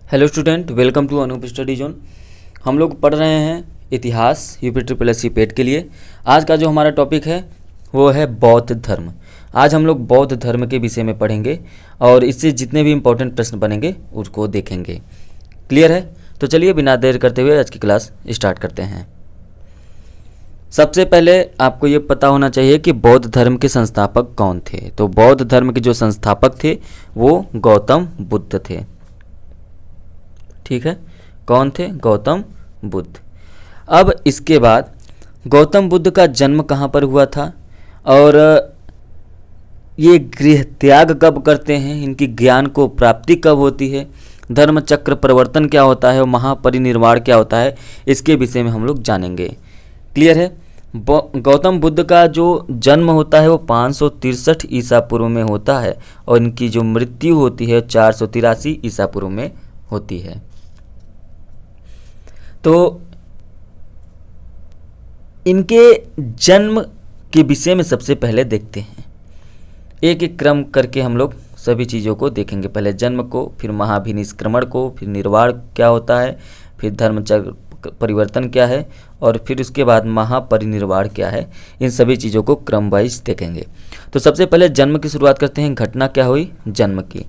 Hello student, welcome to Anoop study zone. हम लोग पढ़ रहे हैं इतिहास यूपी पेट के लिए। आज का जो हमारा टॉपिक है वो है बौद्ध धर्म। आज हम लोग बौद्ध धर्म के विषय में पढ़ेंगे और इससे जितने भी इम्पोर्टेंट प्रश्न बनेंगे उसको देखेंगे। क्लियर है? तो चलिए बिना देर करते हुए आज की क्लास स्टार्ट करते हैं। सबसे पहले आपको ये पता होना चाहिए कि बौद्ध धर्म के संस्थापक कौन थे। तो बौद्ध धर्म के जो संस्थापक थे वो गौतम बुद्ध थे। ठीक है, कौन थे? गौतम बुद्ध। अब इसके बाद गौतम बुद्ध का जन्म कहाँ पर हुआ था और ये गृह त्याग कब करते हैं, इनकी ज्ञान को प्राप्ति कब होती है, धर्म चक्र परिवर्तन क्या होता है और महापरिनिर्वाण क्या होता है, इसके विषय में हम लोग जानेंगे। क्लियर है? गौतम बुद्ध का जो जन्म होता है वो 563 ईसा पूर्व में होता है और इनकी जो मृत्यु होती है 483 ईसा पूर्व में होती है। तो इनके जन्म के विषय में सबसे पहले देखते हैं, एक एक क्रम करके हम लोग सभी चीज़ों को देखेंगे। पहले जन्म को, फिर महाभिनिष्क्रमण को, फिर निर्वाण क्या होता है, फिर धर्मचक्र परिवर्तन क्या है और फिर उसके बाद महापरिनिर्वाण क्या है। इन सभी चीज़ों को क्रम वाइज देखेंगे। तो सबसे पहले जन्म की शुरुआत करते हैं। घटना क्या हुई जन्म की?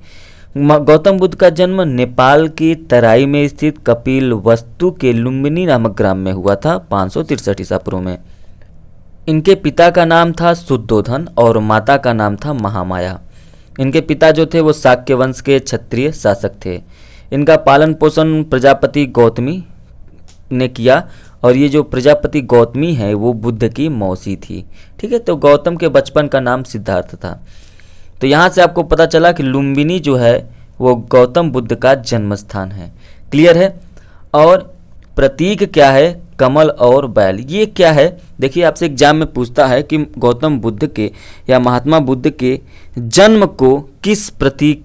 गौतम बुद्ध का जन्म नेपाल की तराई में स्थित कपिलवस्तु के लुम्बिनी नामक ग्राम में हुआ था 563 ईसा पूर्व में। इनके पिता का नाम था शुद्धोधन और माता का नाम था महामाया। इनके पिता जो थे वो शाक्य वंश के क्षत्रिय शासक थे। इनका पालन पोषण प्रजापति गौतमी ने किया और ये जो प्रजापति गौतमी है वो बुद्ध की मौसी थी। ठीक है, तो गौतम के बचपन का नाम सिद्धार्थ था। तो यहाँ से आपको पता चला कि लुम्बिनी जो है वो गौतम बुद्ध का जन्म स्थान है। क्लियर है? और प्रतीक क्या है? कमल और बैल। ये क्या है? देखिए, आपसे एग्जाम में पूछता है कि गौतम बुद्ध के या महात्मा बुद्ध के जन्म को किस प्रतीक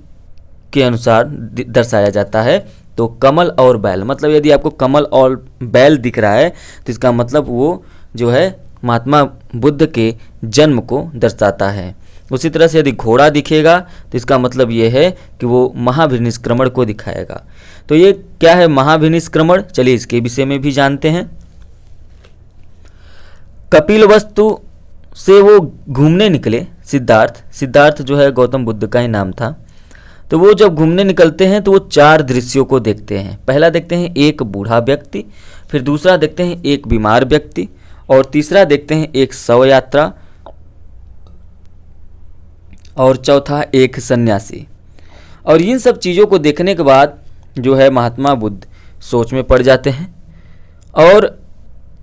के अनुसार दर्शाया जाता है। तो कमल और बैल, मतलब यदि आपको कमल और बैल दिख रहा है तो इसका मतलब वो जो है महात्मा बुद्ध के जन्म को दर्शाता है। उसी तरह से यदि घोड़ा दिखेगा तो इसका मतलब ये है कि वो महाभिनिष्क्रमण को दिखाएगा। तो ये क्या है महाभिनिष्क्रमण? चलिए इसके विषय में भी जानते हैं। कपिलवस्तु से वो घूमने निकले सिद्धार्थ जो है गौतम बुद्ध का ही नाम था। तो वो जब घूमने निकलते हैं तो वो 4 दृश्यों को देखते हैं। पहला देखते हैं एक बूढ़ा व्यक्ति, फिर दूसरा देखते हैं एक बीमार व्यक्ति और तीसरा देखते हैं एक शव यात्रा और चौथा एक सन्यासी। और इन सब चीज़ों को देखने के बाद जो है महात्मा बुद्ध सोच में पड़ जाते हैं और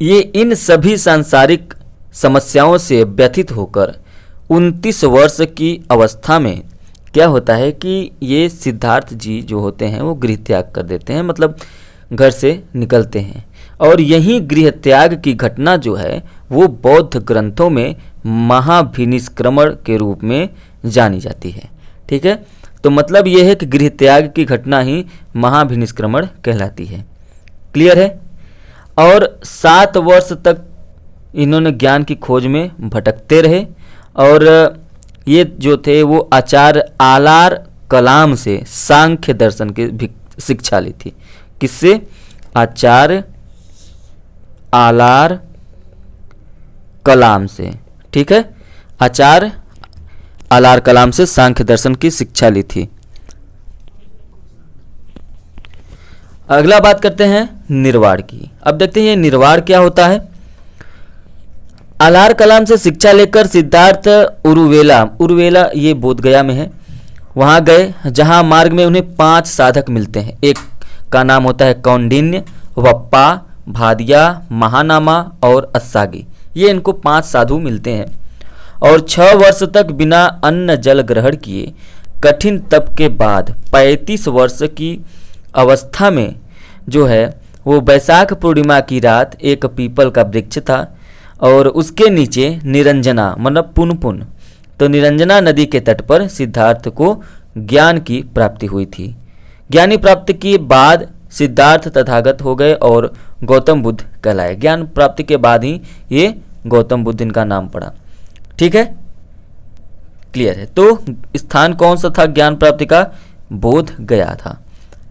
ये इन सभी सांसारिक समस्याओं से व्यथित होकर 29 वर्ष की अवस्था में क्या होता है कि ये सिद्धार्थ जी जो होते हैं वो गृह त्याग कर देते हैं, मतलब घर से निकलते हैं। और यही गृह त्याग की घटना जो है वो बौद्ध ग्रंथों में महाभिनिष्क्रमण के रूप में जानी जाती है। ठीक है, तो मतलब ये है कि गृह त्याग की घटना ही महाभिनिष्क्रमण कहलाती है। क्लियर है? और 7 वर्ष तक इन्होंने ज्ञान की खोज में भटकते रहे और ये जो थे वो आचार्य आलार कलाम से सांख्य दर्शन की शिक्षा ली थी। किससे? आचार्य आलार कलाम से। ठीक है, आचार्य आलार कलाम से सांख्य दर्शन की शिक्षा ली थी। अगला बात करते हैं निर्वाण की। अब देखते हैं ये निर्वाण क्या होता है। आलार कलाम से शिक्षा लेकर सिद्धार्थ उरुवेला ये बोधगया में है, वहाँ गए जहाँ मार्ग में उन्हें 5 साधक मिलते हैं। एक का नाम होता है कौंडिन्य, वप्पा, भादिया, महानामा और अस्सागी। ये इनको 5 साधु मिलते हैं और 6 वर्ष तक बिना अन्न जल ग्रहण किए कठिन तप के बाद 35 वर्ष की अवस्था में जो है वो वैशाख पूर्णिमा की रात एक पीपल का वृक्ष था और उसके नीचे निरंजना मतलब पुनपुन, तो निरंजना नदी के तट पर सिद्धार्थ को ज्ञान की प्राप्ति हुई थी। ज्ञानी प्राप्ति के बाद सिद्धार्थ तथागत हो गए और गौतम बुद्ध कहलाए। ज्ञान प्राप्ति के बाद ही ये गौतम बुद्ध इनका नाम पड़ा। ठीक है, क्लियर है? तो स्थान कौन सा था ज्ञान प्राप्ति का? बोध गया था।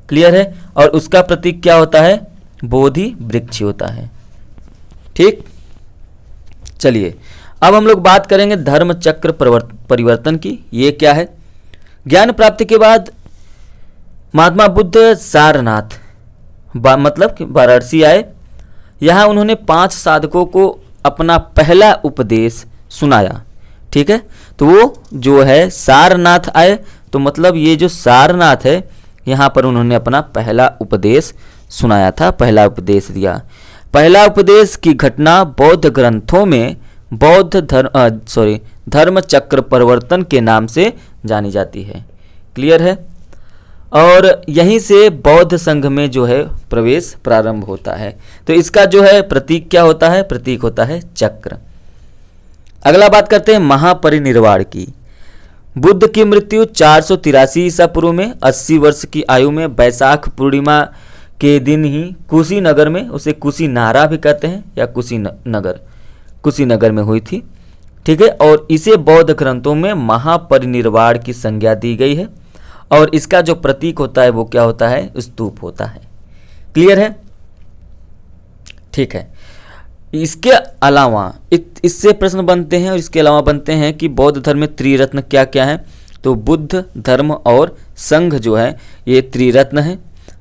क्लियर है। और उसका प्रतीक क्या होता है? बोधि वृक्ष होता है। ठीक, चलिए अब हम लोग बात करेंगे धर्म चक्र परिवर्तन की। ये क्या है? ज्ञान प्राप्ति के बाद महात्मा बुद्ध सारनाथ मतलब कि वाराणसी आए। यहाँ उन्होंने 5 साधकों को अपना पहला उपदेश सुनाया। ठीक है, तो वो जो है सारनाथ आए, तो मतलब ये जो सारनाथ है यहाँ पर उन्होंने अपना पहला उपदेश सुनाया था, पहला उपदेश दिया। पहला उपदेश की घटना बौद्ध ग्रंथों में धर्म चक्र परिवर्तन के नाम से जानी जाती है। क्लियर है। और यहीं से बौद्ध संघ में जो है प्रवेश प्रारंभ होता है। तो इसका जो है प्रतीक क्या होता है? प्रतीक होता है चक्र। अगला बात करते हैं महापरिनिर्वाण की। बुद्ध की मृत्यु 483 ईसा पूर्व में 80 वर्ष की आयु में वैशाख पूर्णिमा के दिन ही कुशीनगर में, उसे कुशीनारा भी कहते हैं या कुशीनगर में हुई थी। ठीक है, और इसे बौद्ध ग्रंथों में महापरिनिर्वाण की संज्ञा दी गई है। और इसका जो प्रतीक होता है वो क्या होता है? स्तूप होता है। क्लियर है। ठीक है, इसके अलावा इससे प्रश्न बनते हैं और इसके अलावा बनते हैं कि बौद्ध धर्म में त्रिरत्न क्या क्या है? तो बुद्ध, धर्म और संघ जो है ये त्रिरत्न है।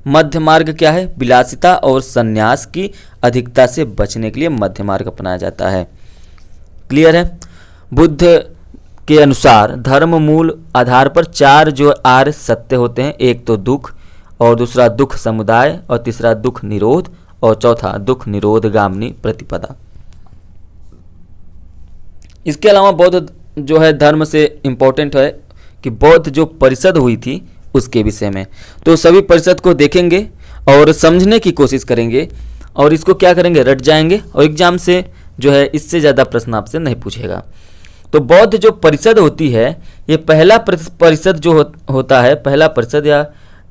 मध्य मार्ग क्या है? विलासिता और संन्यास की अधिकता से बचने के लिए मध्य मार्ग अपनाया जाता है। क्लियर है। बुद्ध के अनुसार धर्म मूल आधार पर 4 जो आर्य सत्य होते हैं। एक तो दुख, और दूसरा दुख समुदाय, और तीसरा दुख निरोध, और चौथा दुख निरोध गामिनी प्रतिपदा। इसके अलावा बौद्ध जो है धर्म से इंपॉर्टेंट है कि बौद्ध जो परिषद हुई थी उसके विषय में, तो सभी परिषद को देखेंगे और समझने की कोशिश करेंगे और इसको क्या करेंगे? रट जाएंगे और एग्जाम से जो है इससे ज़्यादा प्रश्न आपसे नहीं पूछेगा। तो बौद्ध जो परिषद होती है, ये पहला परिषद जो होता है, पहला परिषद या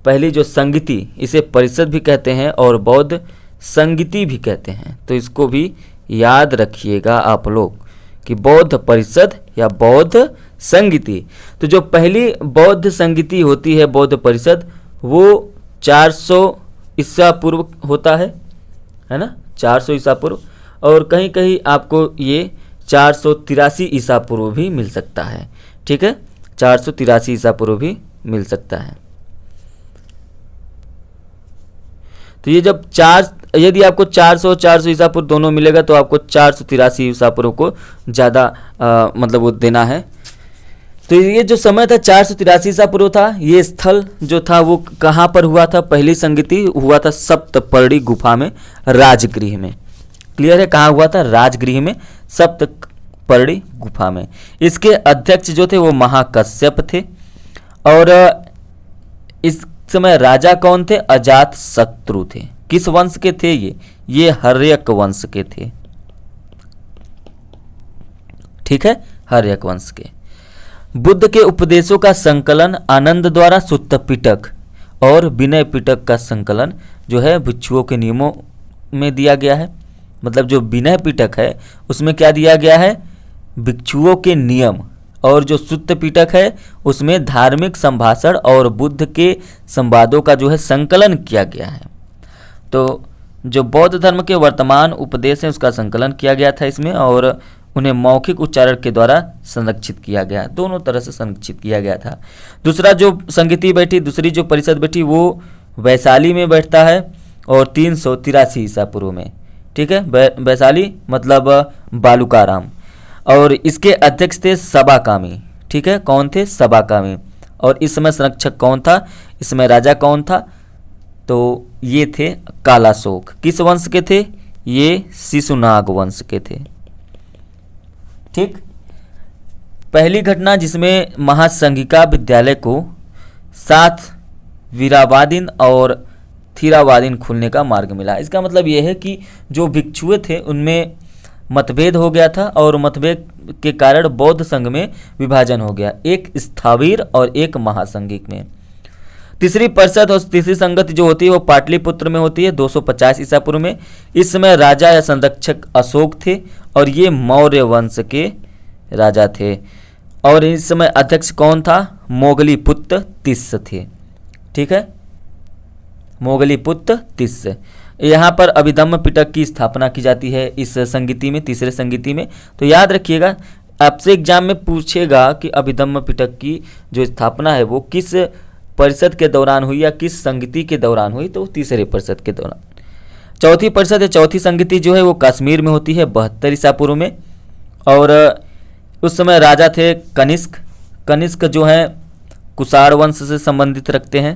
पहली जो संगति, इसे परिषद भी कहते हैं और बौद्ध संगति भी कहते हैं। तो इसको भी याद रखिएगा आप लोग कि बौद्ध परिषद या बौद्ध संगति। तो जो पहली बौद्ध संगति होती है, बौद्ध परिषद, वो 400 ईसा पूर्व होता है ना, 400 ईसा पूर्व। और कहीं कहीं आपको ये 483 ईसा पूर्व भी मिल सकता है। ठीक है, 483 ईसा पूर्व भी मिल सकता है। तो ये जब यदि आपको 400 ईसा पूर्व दोनों मिलेगा तो आपको 483 ईसा पूर्व को ज़्यादा मतलब वो देना है। तो ये जो समय था 483 ईसा पूर्व था, ये स्थल जो था वो कहाँ पर हुआ था? पहली संगति हुआ था सप्तपर्णी गुफा में, राजगृह में। क्लियर है, कहाँ हुआ था? राजगृह में, सप्तपर्णी गुफा में। इसके अध्यक्ष जो थे वो महाकश्यप थे। और इस समय राजा कौन थे? अजात शत्रु थे। किस वंश के थे ये हर्यक वंश के थे। ठीक है, हर्यक वंश के। बुद्ध के उपदेशों का संकलन आनंद द्वारा सुत्त पिटक और विनय पिटक का संकलन जो है भिक्षुओं के नियमों में दिया गया है। मतलब जो विनय पिटक है उसमें क्या दिया गया है? भिक्षुओं के नियम। और जो सुत्त पिटक है उसमें धार्मिक संभाषण और बुद्ध के संवादों का जो है संकलन किया गया है। तो जो बौद्ध धर्म के वर्तमान उपदेश हैं उसका संकलन किया गया था इसमें, और उन्हें मौखिक उच्चारण के द्वारा संरक्षित किया गया, दोनों तरह से संरक्षित किया गया था। दूसरा जो संगति बैठी, दूसरी जो परिषद बैठी वो वैशाली में बैठता है और 383 ईसा पूर्व में। ठीक है, वैशाली मतलब बालूकाराम। और इसके अध्यक्ष थे सबाकामी। ठीक है, कौन थे? सबाकामी। और इस समय संरक्षक कौन था? इसमें राजा कौन था? तो ये थे कालाशोक। किस वंश के थे? ये शिशुनाग वंश के थे। ठीक, पहली घटना जिसमें महासंघिका विद्यालय को 7 वीरावादीन और थीरावादीन खुलने का मार्ग मिला। इसका मतलब यह है कि जो भिक्षुए थे उनमें मतभेद हो गया था और मतभेद के कारण बौद्ध संघ में विभाजन हो गया, एक स्थावीर और एक महासंघिक में। तीसरी परिषद और तीसरी संगति जो होती है वो पाटलिपुत्र में होती है 250 ईसा पूर्व में। इस समय राजा या संरक्षक अशोक थे और ये मौर्य वंश के राजा थे। और इस समय अध्यक्ष कौन था? मोगली पुत्र तिस्स थे। ठीक है, मोगलीपुत्र तिस्स। यहाँ पर अभिधम्म पिटक की स्थापना की जाती है इस संगीति में, तीसरे संगीति में। तो याद रखिएगा, आपसे एग्जाम में पूछेगा कि अभिधम्म पिटक की जो स्थापना है वो किस परिषद के दौरान हुई या किस संगीति के दौरान हुई, तो तीसरे परिषद के दौरान। चौथी परिषद या चौथी संगीति जो है वो कश्मीर में होती है 72 ईसा पूर्व में। और उस समय राजा थे कनिष्क। कनिष्क जो है कुषाण वंश से संबंधित रखते हैं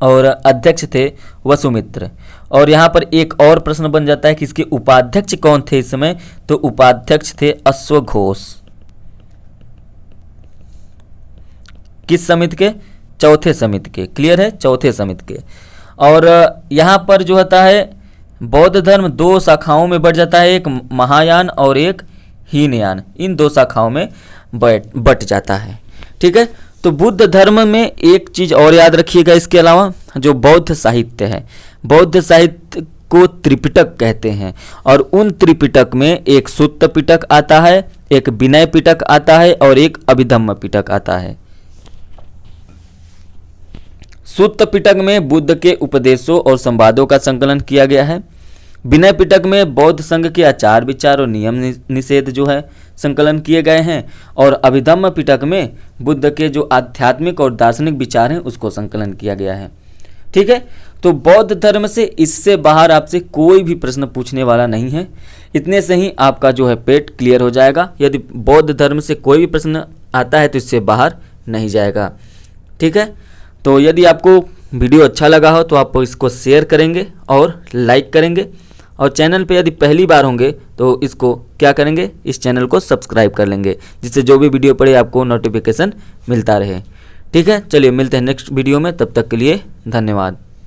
और अध्यक्ष थे वसुमित्र। और यहाँ पर एक और प्रश्न बन जाता है कि इसके उपाध्यक्ष कौन थे इस समय, तो उपाध्यक्ष थे अश्वघोष। किस समिति के? चौथे समिति के। क्लियर है, चौथे समिति के। और यहाँ पर जो होता है बौद्ध धर्म दो शाखाओं में बढ़ जाता है, एक महायान और एक हीनयान। इन दो शाखाओं में बट जाता है। ठीक है, तो बुद्ध धर्म में एक चीज और याद रखिएगा, इसके अलावा जो बौद्ध साहित्य है, बौद्ध साहित्य को त्रिपिटक कहते हैं। और उन त्रिपिटक में एक सुत्त पिटक आता है, एक विनय पिटक आता है और एक अभिधम्म पिटक आता है। सुत्त पिटक में बुद्ध के उपदेशों और संवादों का संकलन किया गया है। विनय पिटक में बौद्ध संघ के आचार विचार और नियम निषेध जो है संकलन किए गए हैं। और अभिधम्म पिटक में बुद्ध के जो आध्यात्मिक और दार्शनिक विचार हैं उसको संकलन किया गया है। ठीक है, तो बौद्ध धर्म से इससे बाहर आपसे कोई भी प्रश्न पूछने वाला नहीं है। इतने से ही आपका जो है पेट क्लियर हो जाएगा। यदि बौद्ध धर्म से कोई भी प्रश्न आता है तो इससे बाहर नहीं जाएगा। ठीक है, तो यदि आपको वीडियो अच्छा लगा हो तो आप इसको शेयर करेंगे और लाइक करेंगे। और चैनल पे यदि पहली बार होंगे तो इसको क्या करेंगे, इस चैनल को सब्सक्राइब कर लेंगे, जिससे जो भी वीडियो पड़े आपको नोटिफिकेशन मिलता रहे। ठीक है, चलिए मिलते हैं नेक्स्ट वीडियो में, तब तक के लिए धन्यवाद।